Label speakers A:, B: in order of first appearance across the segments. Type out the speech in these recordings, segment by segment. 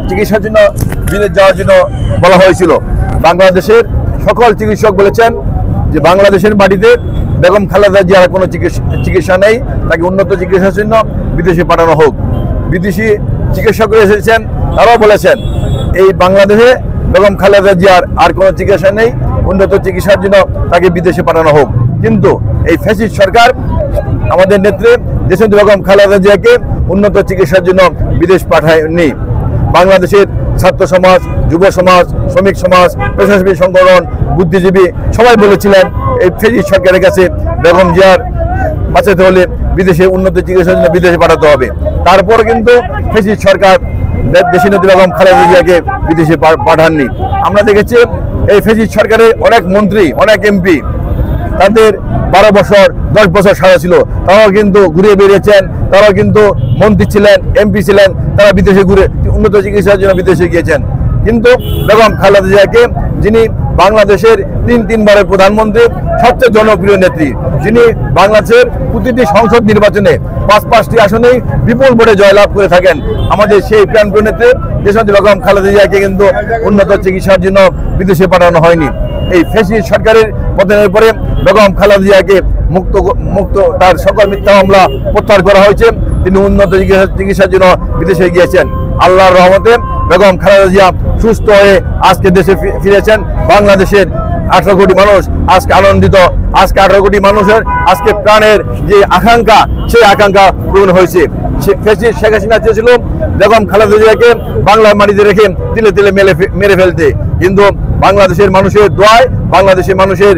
A: চিকিৎসার জন্য বিদেশ যাওয়ার জন্য বলা হয়েছিল। বাংলাদেশের সকল চিকিৎসক বলেছেন যে বাংলাদেশের মাটিতে বেগম খালেদা জিয়ার কোনো চিকিৎসা নেই, তাকে উন্নত চিকিৎসার জন্য বিদেশে পাঠানো হোক। বিদেশি চিকিৎসকরা এসেছেন, তারাও বলেছেন এই বাংলাদেশে বেগম খালেদা জিয়ার আর কোনো চিকিৎসা নেই, উন্নত চিকিৎসার জন্য তাকে বিদেশে পাঠানো হোক। কিন্তু এই ফ্যাসিস্ট সরকার আমাদের নেত্রী দেশনেত্রী বেগম খালেদা জিয়াকে উন্নত চিকিৎসার জন্য বিদেশ পাঠায়নি। বাংলাদেশের ছাত্র সমাজ, যুব সমাজ, শ্রমিক সমাজ, পেশাজীবী সংগঠন, বুদ্ধিজীবী সবাই বলেছিলেন এই ফ্যাসিস্ট সরকারের কাছে বেগম জিয়ার বাঁচাতে হলে বিদেশে উন্নত চিকিৎসার জন্য বিদেশে পাঠাতে হবে। তারপর কিন্তু ফ্যাসিস্ট সরকার দেশনেত্রী বেগম খালেদা জিয়াকে বিদেশে পাঠাননি। আমরা দেখেছি এই ফ্যাসিস্ট সরকারের অনেক মন্ত্রী, অনেক এমপি, তাদের 12 বছর 10 বছর সাজা ছিল, তারাও কিন্তু ঘুরে বেরিয়েছেন, তারাও কিন্তু মন্ত্রী ছিলেন, এমপি ছিলেন, তারা বিদেশে ঘুরে উন্নত চিকিৎসার জন্য বিদেশে গিয়েছেন। কিন্তু বেগম খালেদা জিয়াকে, যিনি বাংলাদেশের তিনবারের প্রধানমন্ত্রী, সবচেয়ে জনপ্রিয় নেত্রী, যিনি বাংলাদেশের প্রতিটি সংসদ নির্বাচনে 5টি আসনেই বিপুল ভোটে জয়লাভ করে থাকেন, আমাদের সেই প্রাণপ্রিয় নেত্রী দেশনেত্রী বেগম খালেদা জিয়াকে কিন্তু উন্নত চিকিৎসার জন্য বিদেশে পাঠানো হয়নি। এই ফ্যাসিস্ট সরকারের পতনের পরে বেগম খালেদা জিয়াকে মুক্ত তার সকল মিথ্যা মামলা প্রত্যাহার করা হয়েছে। তিনি উন্নত চিকিৎসার জন্য বিদেশে গিয়েছেন। আল্লাহর রহমতে বেগম খালেদা জিয়া সুস্থ হয়ে আজকে দেশে ফিরেছেন। বাংলাদেশের 18 কোটি মানুষ আজকে আনন্দিত। আজকে 18 কোটি মানুষের আজকে প্রাণের যে আকাঙ্ক্ষা, সেই আকাঙ্ক্ষা পূরণ হয়েছে। শেখ হাসিনা চেয়েছিল বেগম খালেদা জিয়াকে বাংলার মাটিতে রেখে তিলে তিলে মেরে ফেলতে, কিন্তু বাংলাদেশের মানুষের দোয়ায়, বাংলাদেশের মানুষের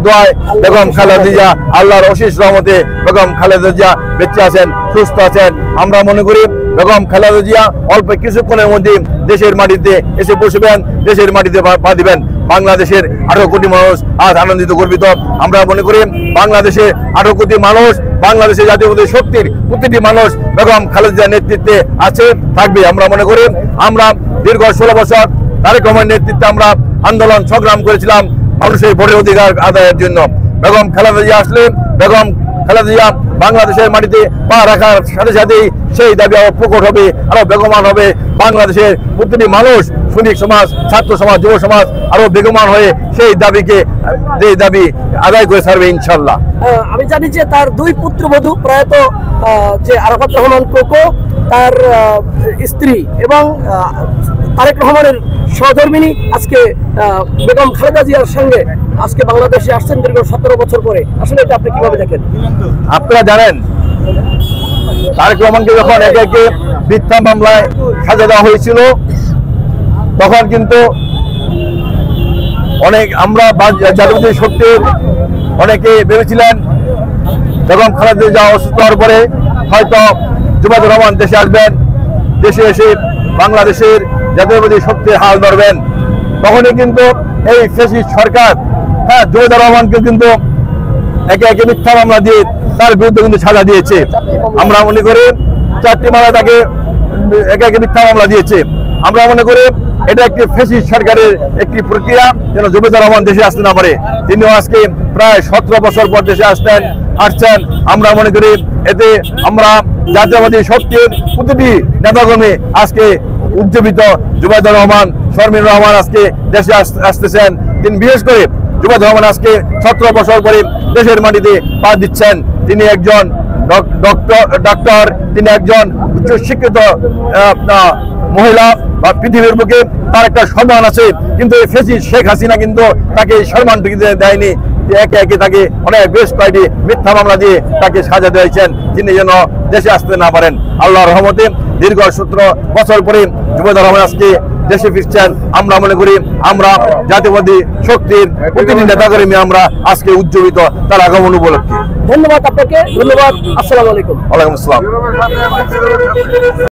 A: দোয়ায় বেগম খালেদা জিয়া, আল্লাহর অশেষ রহমতে বেগম খালেদা জিয়া বেঁচে আছেন, সুস্থ আছেন। আমরা মনে করি বেগম খালেদা জিয়া অল্প কিছুক্ষণের মধ্যে দেশের মাটিতে এসে বসবেন, দেশের মাটিতে পা দিবেন। বাংলাদেশের 18 কোটি মানুষ আজ আনন্দিত গর্বিত। আমরা মনে করি বাংলাদেশে 18 কোটি মানুষ, বাংলাদেশের জাতীয়তাবাদী শক্তির প্রতিটি মানুষ বেগম খালেদা জিয়ার নেতৃত্বে আছে, থাকবে। আমরা মনে করি আমরা দীর্ঘ 16 বছর তারেক রহমানের নেতৃত্বে আমরা আন্দোলন সংগ্রাম করেছিলাম মানুষের ভোটের অধিকার আদায়ের জন্য। বেগম খালেদা জিয়া আসলে, বেগম খালেদা জিয়া বাংলাদেশের মাটিতে পা রাখার সাথে সাথেই সেই দাবি আরো প্রকট হবে, আরো বেগমান হবে। বাংলাদেশের প্রতিটি মানুষ, শ্রমিক সমাজ, ছাত্র সমাজ, যুব সমাজ আরো বেগমান হয়ে সেই দাবি আদায় করে ছাড়বে ইনশাল্লাহ।
B: আমি জানি যে তার 2 পুত্রবধূ প্রয়াত যে আরাফাত রহমান কোকো, তার স্ত্রী এবং তারেক রহমানের সহধর্মিনী আজকে বেগম খালেদা জিয়ার সঙ্গে আজকে বাংলাদেশে আসছেন দীর্ঘ 17 বছর পরে। আসলে এটা আপনি কিভাবে দেখেন?
A: আপনারা জানেন তারেক রহমানকে যখন একে একে মিথ্যা মামলায় সাজা দেওয়া হয়েছিল, তখন কিন্তু আমরা জাতীয়তাবাদী শক্তির অনেকে ভেবেছিলেন বেগম খালেদা জিয়া অসুস্থ হওয়ার পরে হয়তো জুবাইদুর রহমান দেশে আসবেন, দেশে এসে বাংলাদেশের জাতীয়তাবাদী শক্তির হাল ধরবেন। তখনই কিন্তু এই ফ্যাসিস্ট সরকার জুবাইদুর রহমানকে কিন্তু একে একে মিথ্যা মামলা দিয়ে তার বিরুদ্ধে কিন্তু সাজা দিয়েছে। আমরা মনে করি 4টি মামলা তাকে একে একে মিথ্যা মামলা দিয়েছে। আমরা মনে করি এটা একটি ফ্যাসিস্ট সরকারের একটি প্রক্রিয়া, যেন জুবাইদুর রহমান দেশে আসতে না পারে। তিনিও আজকে প্রায় 17 বছর পর দেশে আসছেন। আমরা মনে করি এতে আমরা জাতীয়তাবাদী শক্তির প্রতিটি নেতাকর্মী আজকে উজ্জীবিত। জুবাইদুর রহমান, শর্মিন রহমান আজকে দেশে আসতেছেন। তিনি বিশেষ করে জুবাইদুর রহমান আজকে 17 বছর পরে দেশের মাটিতে পা দিচ্ছেন। তিনি একজন ডক্টর, তিনি একজন উচ্চশিক্ষিত মহিলা, বা পৃথিবীর বুকে তার একটা সম্মান আছে, কিন্তু এই ফ্যাসিস্ট শেখ হাসিনা কিন্তু তাকে সম্মানটুকু দেয়নি। একে একে তাকে বেশ কয়েকটি মিথ্যা মামলা দিয়ে তাকে সাজা দিয়েছেন, তিনি যেন দেশে আসতে না পারেন। আল্লাহর রহমতে দীর্ঘ 17 বছর পরে জুবাইদুর রহমান আজকে দেশে ফিরছেন। আমরা মনে করি আমরা জাতীয়বাদী শক্তির প্রতিটি নেতাকর্মী আমরা আজকে উজ্জীবিত তার আগমন উপলক্ষে।
B: ধন্যবাদ আপনাকে। ধন্যবাদ। আসসালামু আলাইকুম।
A: ওয়ালাইকুম আসসালাম।